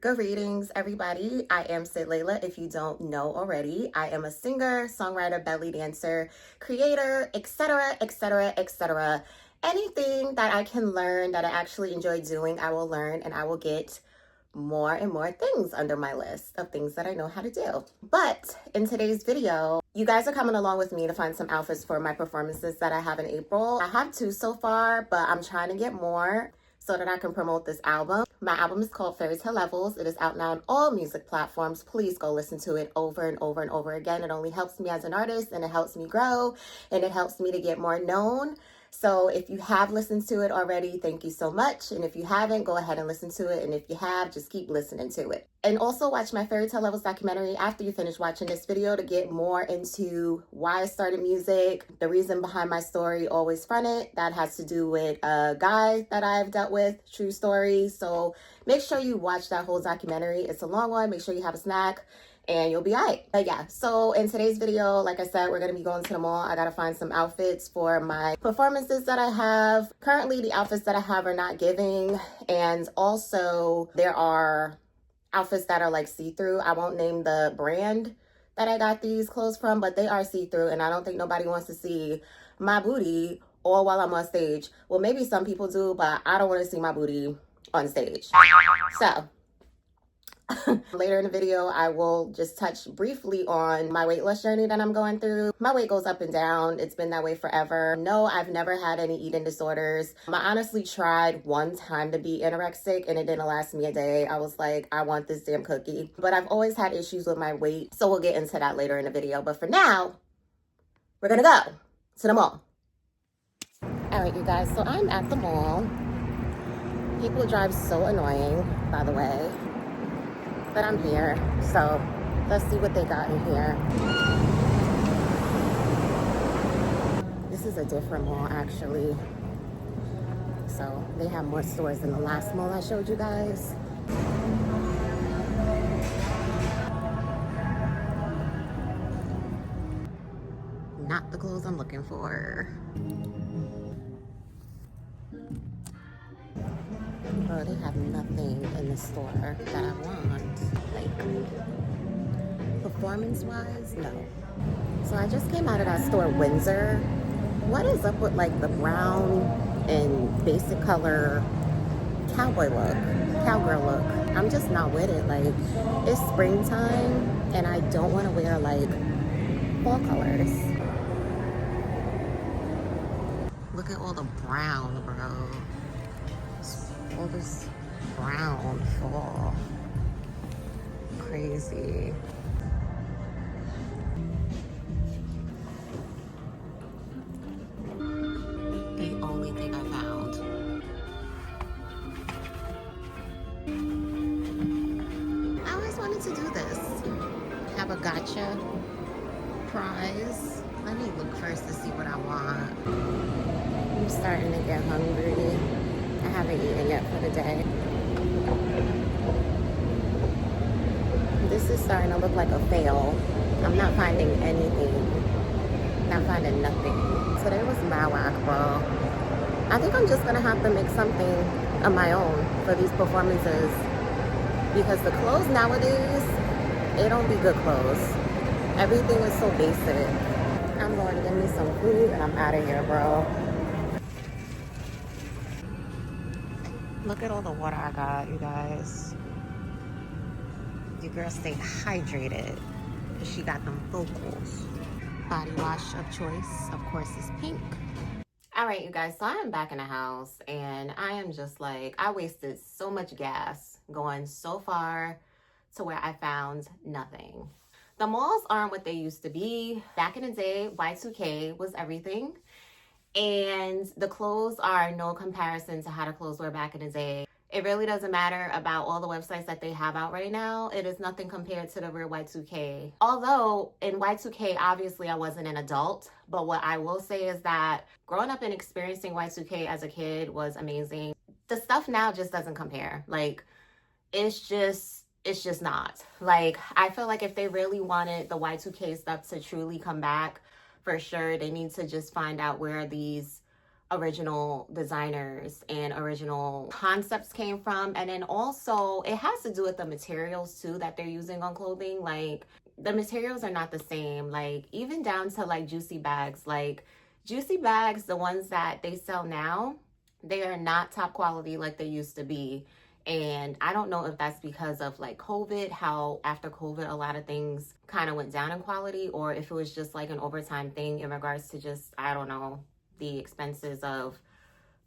Good readings, everybody. I am Cydlaila, if you don't know already. I am a singer, songwriter, belly dancer, creator, etc., etc., etc. Anything that I can learn that I actually enjoy doing, I will learn and I will get more and more things under my list of things that I know how to do. But in today's video, you guys are coming along with me to find some outfits for my performances that I have in April. I have 2 so far, but I'm trying to get more so that I can promote this album. My album is called Fairytale Levels. It is out now on all music platforms. Please go listen to it over and over and over again. It only helps me as an artist and it helps me grow and it helps me to get more known. So if you have listened to it already, thank you so much. And if you haven't, go ahead and listen to it. And if you have, just keep listening to it. And also watch my Fairytale Levels documentary after you finish watching this video to get more into why I started music, the reason behind my story, Always Fronted. That has to do with a guy that I've dealt with, true story. So make sure you watch that whole documentary. It's a long one. Make sure you have a snack and you'll be all right. But yeah, so in today's video, like I said, we're gonna be going to the mall. I gotta find some outfits for my performances that I have. Currently, the outfits that I have are not giving. And also there are outfits that are like see-through. I won't name the brand that I got these clothes from, but they are see-through and I don't think nobody wants to see my booty all while I'm on stage. Well, maybe some people do, but I don't want to see my booty on stage. So later in the video, I will just touch briefly on my weight loss journey that I'm going through. My weight goes up and down. It's been that way forever. No, I've never had any eating disorders. I honestly tried one time to be anorexic and it didn't last me a day. I was like, I want this damn cookie. But I've always had issues with my weight. So we'll get into that later in the video. But for now, we're gonna go to the mall. All right, you guys, so I'm at the mall. People drive so annoying, by the way. But I'm here, so let's see what they got in here. This is a different mall, actually. So they have more stores than the last mall I showed you guys. Not the clothes I'm looking for. Bro, they have nothing in the store that I want. Like, performance-wise, no. So I just came out of that store, Windsor. What is up with like the brown and basic color cowboy look, cowgirl look? I'm just not with it. Like, it's springtime and I don't want to wear like fall colors. Look at all the brown, bro. All this brown fall. Crazy. The only thing I found. I always wanted to do this. Have a gotcha prize. Let me look first to see what I want. I'm starting to get hungry. I haven't eaten yet for the day. This is starting to look like a fail. I'm not finding anything. Not finding nothing. Today was my whack, bro. I think I'm just gonna have to make something of my own for these performances. Because the clothes nowadays, they don't be good clothes. Everything is so basic. I'm going to get me some food and I'm out of here, bro. Look at all the water I got, you guys. Your girl stay hydrated. She got them vocals. Body wash of choice, of course, is pink. All right, you guys, so I am back in the house and I am just like, I wasted so much gas going so far to where I found nothing. The malls aren't what they used to be. Back in the day, Y2K was everything. And the clothes are no comparison to how the clothes were back in the day. It really doesn't matter about all the websites that they have out right now. It is nothing compared to the real Y2K. Although in Y2K, obviously I wasn't an adult, but what I will say is that growing up and experiencing Y2K as a kid was amazing. The stuff now just doesn't compare. Like, it's just not. Like, I feel like if they really wanted the Y2K stuff to truly come back, for sure, they need to just find out where these original designers and original concepts came from. And then also it has to do with the materials too that they're using on clothing. Like the materials are not the same, like even down to like juicy bags. Like juicy bags, the ones that they sell now, they are not top quality like they used to be. And I don't know if that's because of like COVID, how after COVID a lot of things kind of went down in quality, or if it was just like an overtime thing in regards to just, I don't know, the expenses of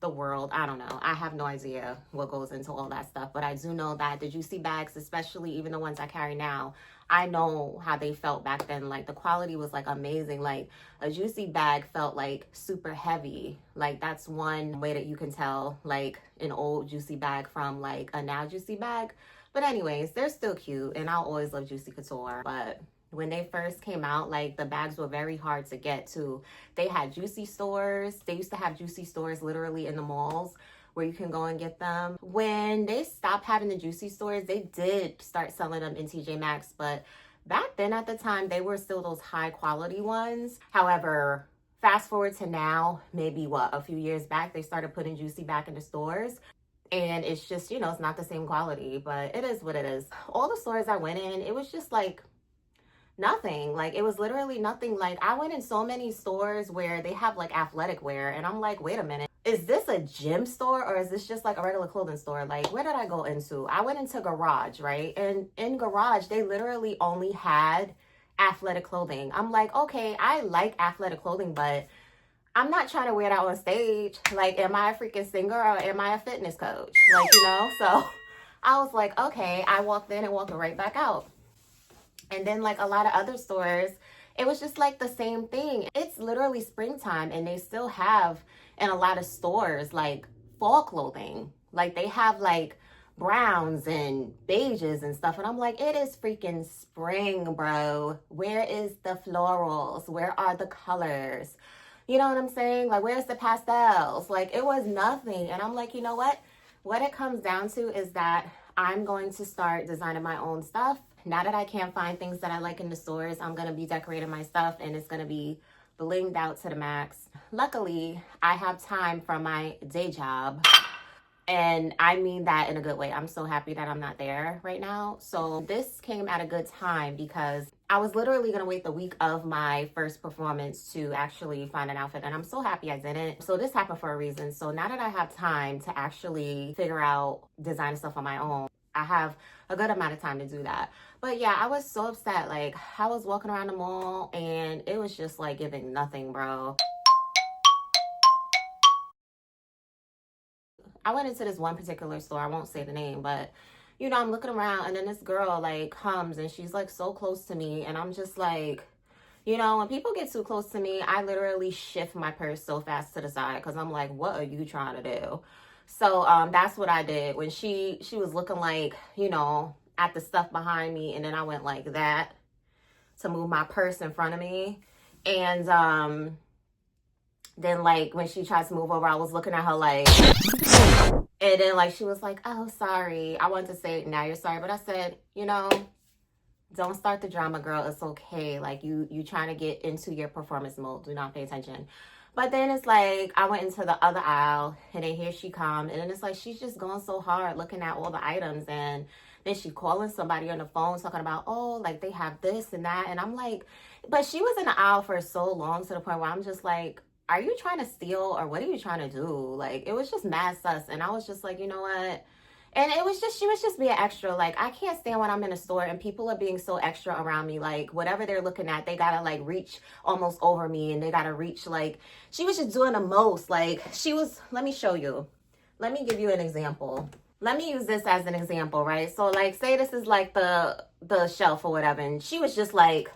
the world. I don't know. I have no idea what goes into all that stuff, but I do know that the juicy bags, especially even the ones I carry now, I know how they felt back then. Like the quality was like amazing. Like a juicy bag felt like super heavy. Like that's one way that you can tell like an old juicy bag from like a now juicy bag. But anyways, they're still cute and I'll always love Juicy Couture. But when they first came out, like the bags were very hard to get to. They had juicy stores. They used to have juicy stores literally in the malls where you can go and get them. When they stopped having the juicy stores, they did start selling them in TJ Maxx, but back then at the time, they were still those high quality ones. However, fast forward to now, maybe a few years back, they started putting juicy back in the stores. And it's just, you know, it's not the same quality, but it is what it is. All the stores I went in, it was just like nothing. Like it was literally nothing. Like I went in so many stores where they have like athletic wear and I'm like, wait a minute, is this a gym store or is this just like a regular clothing store? Like where did I go into? I went into Garage, right? And in Garage they literally only had athletic clothing. I'm like, okay, I like athletic clothing, but I'm not trying to wear that on stage. Like, am I a freaking singer or am I a fitness coach? Like, you know, so I was like, okay, I walked in and walked right back out. And then like a lot of other stores, it was just like the same thing. It's literally springtime and they still have in a lot of stores like fall clothing. Like they have like browns and beiges and stuff. And I'm like, it is freaking spring, bro. Where is the florals? Where are the colors? You know what I'm saying? Like, where's the pastels? Like, it was nothing. And I'm like, you know what? What it comes down to is that I'm going to start designing my own stuff. Now that I can't find things that I like in the stores, I'm going to be decorating my stuff and it's going to be blinged out to the max. Luckily, I have time from my day job. And I mean that in a good way. I'm so happy that I'm not there right now. So this came at a good time because I was literally going to wait the week of my first performance to actually find an outfit. And I'm so happy I didn't. So this happened for a reason. So now that I have time to actually figure out design stuff on my own, I have a good amount of time to do that. But yeah, I was so upset. Like I was walking around the mall and it was just like giving nothing, bro. I went into this one particular store, I won't say the name, but you know, I'm looking around and then this girl like comes and she's like so close to me and I'm just like, you know, when people get too close to me, I literally shift my purse so fast to the side because I'm like, what are you trying to do? So that's what I did when she was looking like, you know, at the stuff behind me, and then I went like that to move my purse in front of me. And then like when she tried to move over, I was looking at her like, and then like she was like, oh, sorry. I wanted to say, now you're sorry, but I said, you know, don't start the drama, girl. It's okay. Like you trying to get into your performance mode. Do not pay attention. But then it's like I went into the other aisle and then here she come. And then it's like she's just going so hard looking at all the items. And then she calling somebody on the phone talking about, oh, like they have this and that. And I'm like, but she was in the aisle for so long to the point where I'm just like, are you trying to steal or what are you trying to do? Like it was just mad sus. And I was just like, you know what? And it was just, she was just being extra. Like, I can't stand when I'm in a store and people are being so extra around me. Like, whatever they're looking at, they gotta, like, reach almost over me. And they gotta reach, like, she was just doing the most. Like, she was, let me show you. Let me give you an example. Let me use this as an example, right? So, like, say this is, like, the shelf or whatever. And she was just, like,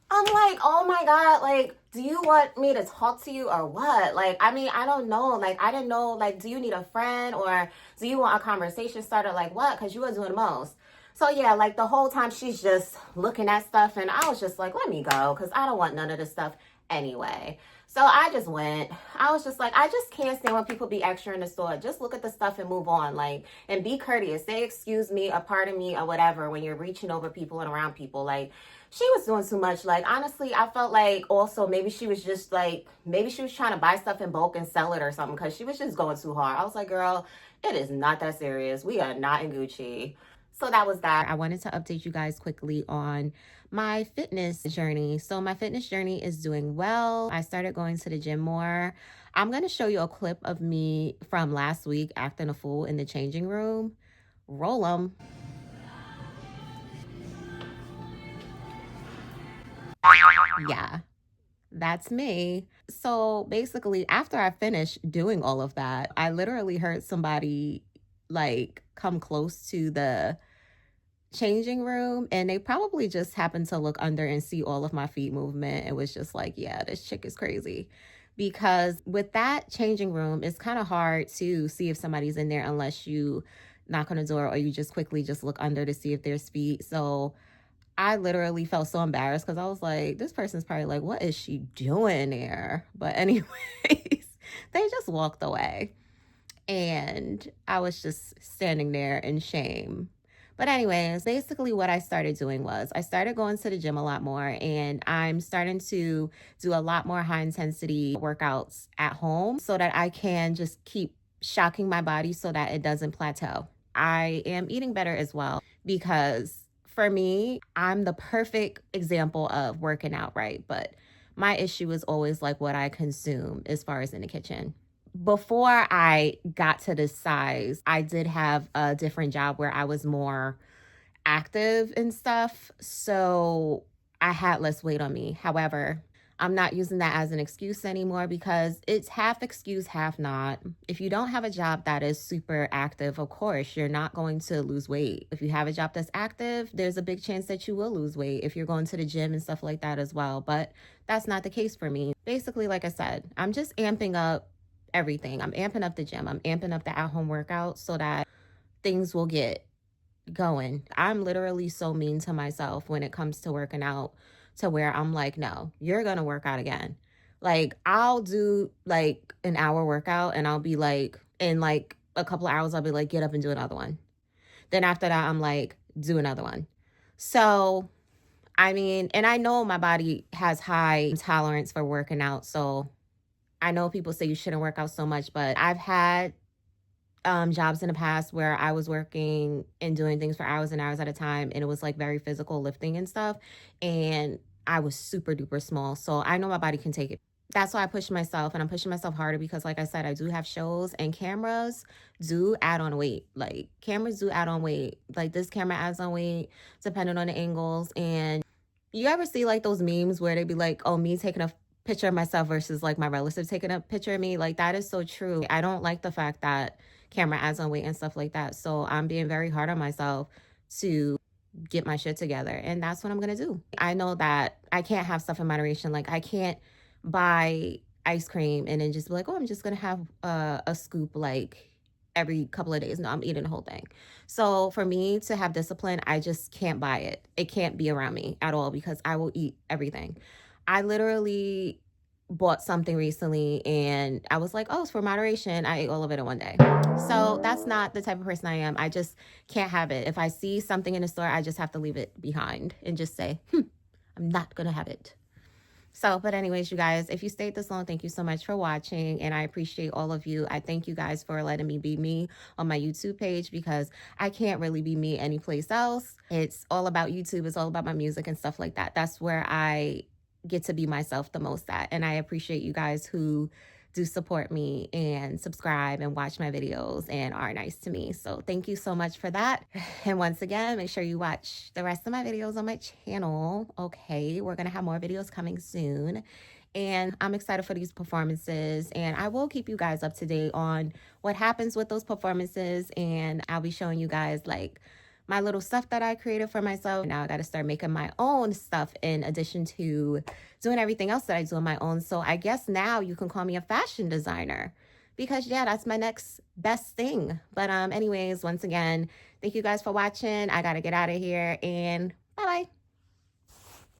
I'm like, oh my God, like, do you want me to talk to you or what? Like, I mean, I don't know. Like, I didn't know, like, do you need a friend or do you want a conversation started? Like, what? Because you were doing the most. So, yeah, like, the whole time she's just looking at stuff. And I was just like, let me go because I don't want none of this stuff Anyway, so I just went. I was just like, I just can't stand when people be extra in the store. Just look at the stuff and move on. Like, and be courteous. Say excuse me or pardon me or whatever when you're reaching over people and around people. Like, she was doing too much. Like, honestly, I felt like also maybe she was just like, maybe she was trying to buy stuff in bulk and sell it or something, because she was just going too hard. I was like, girl, it is not that serious. We are not in Gucci. So that was that. I wanted to update you guys quickly on my fitness journey. So my fitness journey is doing well. I started going to the gym more. I'm going to show you a clip of me from last week acting a fool in the changing room. Roll them. Yeah, that's me. So basically, after I finished doing all of that, I literally heard somebody like come close to the changing room, and they probably just happened to look under and see all of my feet movement. It was just like, yeah, this chick is crazy. Because with that changing room, it's kind of hard to see if somebody's in there unless you knock on the door or you just quickly just look under to see if there's feet. So I literally felt so embarrassed because I was like, this person's probably like, what is she doing there? But anyways, they just walked away. And I was just standing there in shame. But anyways, basically what I started doing was I started going to the gym a lot more, and I'm starting to do a lot more high intensity workouts at home so that I can just keep shocking my body so that it doesn't plateau. I am eating better as well, because for me, I'm the perfect example of working out right, but my issue is always like what I consume as far as in the kitchen. Before I got to this size, I did have a different job where I was more active and stuff. So I had less weight on me. However, I'm not using that as an excuse anymore, because it's half excuse, half not. If you don't have a job that is super active, of course, you're not going to lose weight. If you have a job that's active, there's a big chance that you will lose weight if you're going to the gym and stuff like that as well. But that's not the case for me. Basically, like I said, I'm just amping up everything. I'm amping up the gym. I'm amping up the at-home workout so that things will get going. I'm literally so mean to myself when it comes to working out, to where I'm like, no, you're going to work out again. Like, I'll do like an hour workout and I'll be like, in like a couple of hours, I'll be like, get up and do another one. Then after that, I'm like, do another one. So, I mean, and I know my body has high tolerance for working out. So I know people say you shouldn't work out so much, but I've had jobs in the past where I was working and doing things for hours and hours at a time, and it was like very physical lifting and stuff. And I was super duper small. So I know my body can take it. That's why I push myself, and I'm pushing myself harder because, like I said, I do have shows, and cameras do add on weight. Like, cameras do add on weight. Like, this camera adds on weight depending on the angles. And you ever see like those memes where they be like, oh, me taking a picture of myself versus like my relative taking a picture of me? Like, that is so true. I don't like the fact that camera adds on weight and stuff like that. So I'm being very hard on myself to get my shit together. And that's what I'm going to do. I know that I can't have stuff in moderation. Like, I can't buy ice cream and then just be like, oh, I'm just going to have a scoop like every couple of days. No, I'm eating the whole thing. So for me to have discipline, I just can't buy it. It can't be around me at all, because I will eat everything. I literally bought something recently and I was like, oh, it's for moderation. I ate all of it in one day. So that's not the type of person I am. I just can't have it. If I see something in the store, I just have to leave it behind and just say, I'm not going to have it. So, but anyways, you guys, if you stayed this long, thank you so much for watching. And I appreciate all of you. I thank you guys for letting me be me on my YouTube page, because I can't really be me anyplace else. It's all about YouTube. It's all about my music and stuff like that. That's where I get to be myself the most at. And I appreciate you guys who do support me and subscribe and watch my videos and are nice to me. So thank you so much for that. And once again, make sure you watch the rest of my videos on my channel. Okay, we're gonna have more videos coming soon. And I'm excited for these performances, and I will keep you guys up to date on what happens with those performances. And I'll be showing you guys like my little stuff that I created for myself. Now I got to start making my own stuff in addition to doing everything else that I do on my own. So I guess now you can call me a fashion designer, because yeah, that's my next best thing. But anyways, once again, thank you guys for watching. I got to get out of here, and bye-bye.